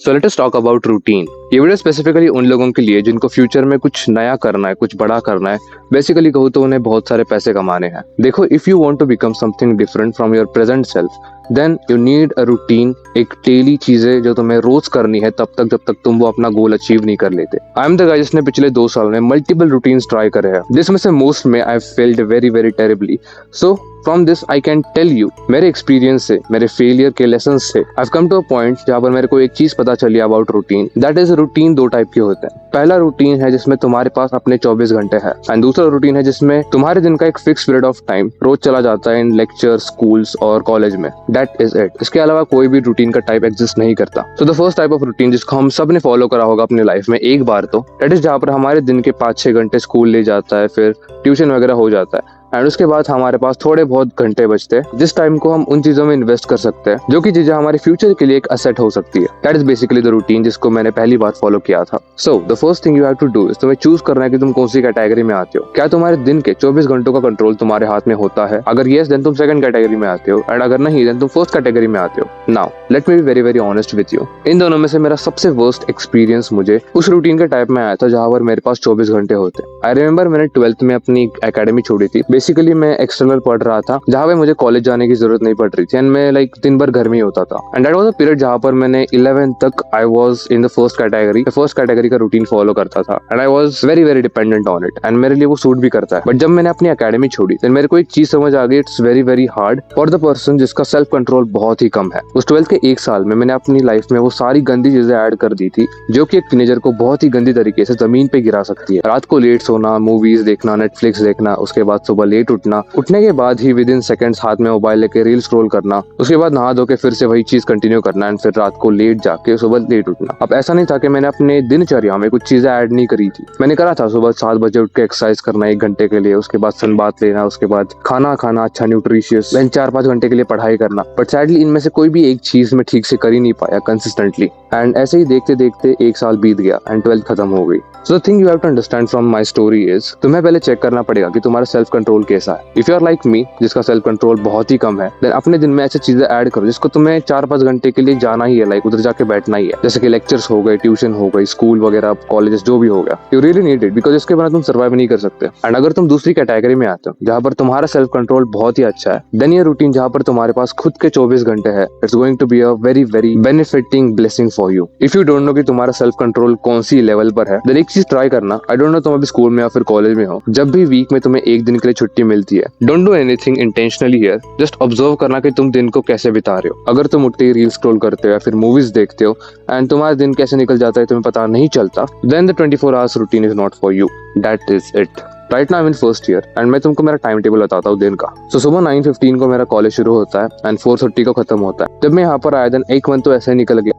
So let us talk about routine. ये video specifically उन लोगों के लिए जिनको फ्यूचर में कुछ नया करना है, कुछ बड़ा करना है। बेसिकली कहूँ तो उन्हें बहुत सारे पैसे कमाने हैं। देखो, if you want to become something different from your present self, then you need a routine. एक डेली चीजें जो तुम्हें रोज करनी है तब तक जब तक तुम वो अपना गोल अचीव नहीं कर लेते। आई एम द गाय जिसने पिछले 2 साल में मल्टीपल रूटीन्स ट्राई करे हैं, जिसमें से मोस्ट में I failed very very terribly. So from this I can tell you, मेरे एक्सपीरियंस से, मेरे फेलियर के लेसन से I have come to a point जहाँ पर मेरे को एक चीज पता चली about routine. That is routine 2 type के होते हैं। पहला रूटीन है जिसमें तुम्हारे पास अपने 24 घंटे है, एंड दूसरा रूटीन है जिसमें तुम्हारे दिन का एक फिक्स पीरियड ऑफ टाइम रोज चला जाता है इन लेक्चर, स्कूल्स और कॉलेज में। That is it. इसके अलावा कोई भी रूटीन का टाइप एग्जिस्ट नहीं करता। सो the first type of routine जिसको हम सब ने फॉलो करा होगा अपनी लाइफ में एक बार तो, दैट इज जहाँ पर हमारे दिन के 5-6 घंटे स्कूल ले जाता है, फिर ट्यूशन वगैरह हो जाता है, एंड उसके बाद हमारे पास थोड़े बहुत घंटे बचते हैं जिस टाइम को हम उन चीजों में इन्वेस्ट कर सकते हैं जो कि चीजें हमारे फ्यूचर के लिए एक असेट हो सकती है। That is basically the routine जिसको मैंने पहली बार फॉलो किया था। So the first thing you have to do is तुम्हें चूज करना है कि तुम कौन सी कैटेगरी में आते हो। क्या तुम्हारे दिन के 24 घंटों का कंट्रोल तुम्हारे हाथ में होता है? अगर येस, देन तुम सेकंड कैटेगरी में आते हो, एंड अगर नहीं, देन तुम फर्स्ट कैटेगरी में आते हो। Now let me be very very honest with you. इन दोनों में से मेरा सबसे वर्स्ट एक्सपीरियंस मुझे उस रूटीन के टाइप में आया था जहां पर मेरे पास 24 घंटे होते। आई रिमेंबर मैंने 12th में अपनी एकेडमी छोड़ी थी। बेसिकली मैं एक्सटर्नल पढ़ रहा था जहाँ पे मुझे कॉलेज जाने की जरूरत नहीं पड़ रही थी, एंड मैं दिन भर घर में ही होता था। And that was a period जहाँ पर मैंने 11th तक I was in the first category का रूटीन फॉलो करता था, and I was very very dependent on it, and मेरे लिए वो सूट भी करता है। बट जब मैंने अपनी एकेडमी छोड़ी तो मेरे को एक चीज समझ आ गई, it's very very hard for the person जिसका सेल्फ कंट्रोल बहुत ही कम है। उस 12th के 1 साल में मैंने अपनी लाइफ में वो सारी गंदी चीजें ऐड कर दी थी जो कि एक टीनेजर को बहुत ही गंदी तरीके से जमीन पे गिरा सकती है। रात को लेट सोना, मूवीज देखना, नेटफ्लिक्स देखना, उसके बाद सुबह लेट उठना, उठने के बाद ही विद इन सेकंड्स हाथ में मोबाइल लेके रील स्क्रॉल करना, उसके बाद नहा धो के फिर से वही चीज कंटिन्यू करना, एंड फिर रात को लेट जाके सुबह लेट उठना। अब ऐसा नहीं था कि मैंने अपने दिनचर्या में कुछ चीजें ऐड नहीं करी थी। मैंने करा था सुबह 7 बजे उठ के एक्सरसाइज करना 1 घंटे के लिए, उसके बाद सनबाथ लेना, उसके बाद खाना खाना अच्छा न्यूट्रिशियस, देन 4-5 घंटे के लिए पढ़ाई करना। बट सैडली इनमें से कोई भी एक चीज मैं ठीक से कर ही नहीं पाया कंसिस्टेंटली, एंड ऐसे ही देखते देखते 1 साल बीत गया एंड 12th खत्म हो गई। So the thing you have to understand from my story is, तुम्हें पहले चेक करना पड़ेगा कि तुम्हारा सेल्फ कंट्रोल कैसा है। If you are like me जिसका सेल्फ कंट्रोल बहुत ही कम है, देन अपने दिन में ऐसी चीजें ऐड करो जिसको तुम्हें 4-5 घंटे के लिए जाना ही है, उधर जाके बैठना ही है, जैसे कि लेक्चर्स हो गए, ट्यूशन हो गई, स्कूल वगैरह, कॉलेजेस जो भी हो गया। You really need it because इसके बिना तुम सर्वाइव नहीं कर सकते। एंड अगर तुम दूसरी कैटेगरी में आते हो जहाँ पर तुम्हारा सेल्फ कंट्रोल बहुत ही अच्छा है, देन ये रूटीन जहाँ पर तुम्हारे पास खुद के 24 घंटे है, it's going to be a very very benefiting blessing for you. If you don't know कि तुम्हारा सेल्फ कंट्रोल कौन सी लेवल पर है, देन एक चीज ट्राई करना। आई डोंट नो तुम अभी स्कूल में या फिर कॉलेज में हो, जब भी वीक में तुम्हें 1 दिन के लिए छुट्टी मिलती है, don't do anything intentionally here, just observe करना कि तुम दिन को कैसे बिता रहे हो। अगर तुम उठते ही रील स्क्रॉल करते हो या फिर मूवीज देखते हो एंड तुम्हारा दिन कैसे निकल जाता है तुम्हें पता नहीं चलता, then the 24 hours routine is not for you. That is it. Right now in first year, and मैं तुमको मेरा टाइम टेबल बताता हूँ दिन का। सो सुबह 9:15 को मेरा कॉलेज शुरू होता है एंड 4:30 को खत्म होता है। जब मैं यहाँ पर आया, देन 1 मंथ तो ऐसे ही निकल गया,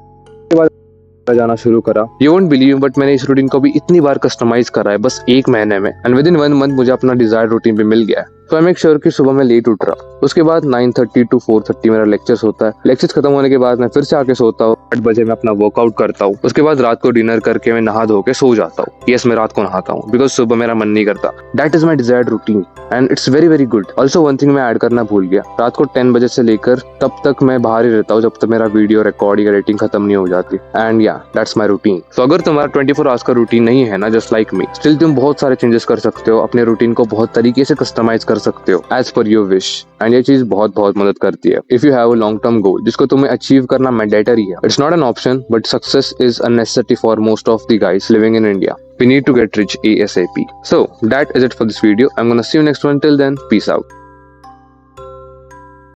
जाना शुरू करा। यू वोंट बिलीव बट मैंने इस रूटीन को भी इतनी बार कस्टमाइज करा है बस 1 महीने में, एंड विद इन 1 मंथ मुझे अपना डिजायर्ड रूटीन भी मिल गया है। तो आई मेक श्योर कि सुबह मैं लेट उठ रहा। उसके बाद 9:30 to 4:30 मेरा लेक्चर्स होता है। लेक्चर्स खत्म होने के बाद मैं फिर से आके सोता हूँ। 8 बजे मैं अपना वर्कआउट करता हूँ। उसके बाद रात को डिनर करके मैं नहा धो के सो जाता हूँ। यस, मैं रात को नहाता हूँ बिकॉज सुबह मेरा मन नहीं करता। That is my desired routine and it's very very good. Also one thing मैं ऐड करना भूल गया, रात को 10 बजे से लेकर तब तक मैं बाहर ही रहता हूँ जब तक मेरा वीडियो रिकॉर्डिंग एडिटिंग खत्म नहीं हो जाती। एंड या दैट्स माई रूटीन। तो अगर तुम्हारा 24 आवर्स का रूटीन नहीं है ना, जस्ट लाइक मी, स्टिल तुम बहुत सारे चेंजेस कर सकते हो, अपने रूटीन को बहुत तरीके से कस्टमाइज कर सकते हो as per your wish, and ये चीज बहुत बहुत मदद करती है। If you have a long term goal जिसको तुम्हें अचीव करना मैंडेटरी है, it's not an option but success is a necessity for most of the guys living in India. We need to get rich ASAP. So that is it for this video. I'm gonna see you next one. Till then, peace out.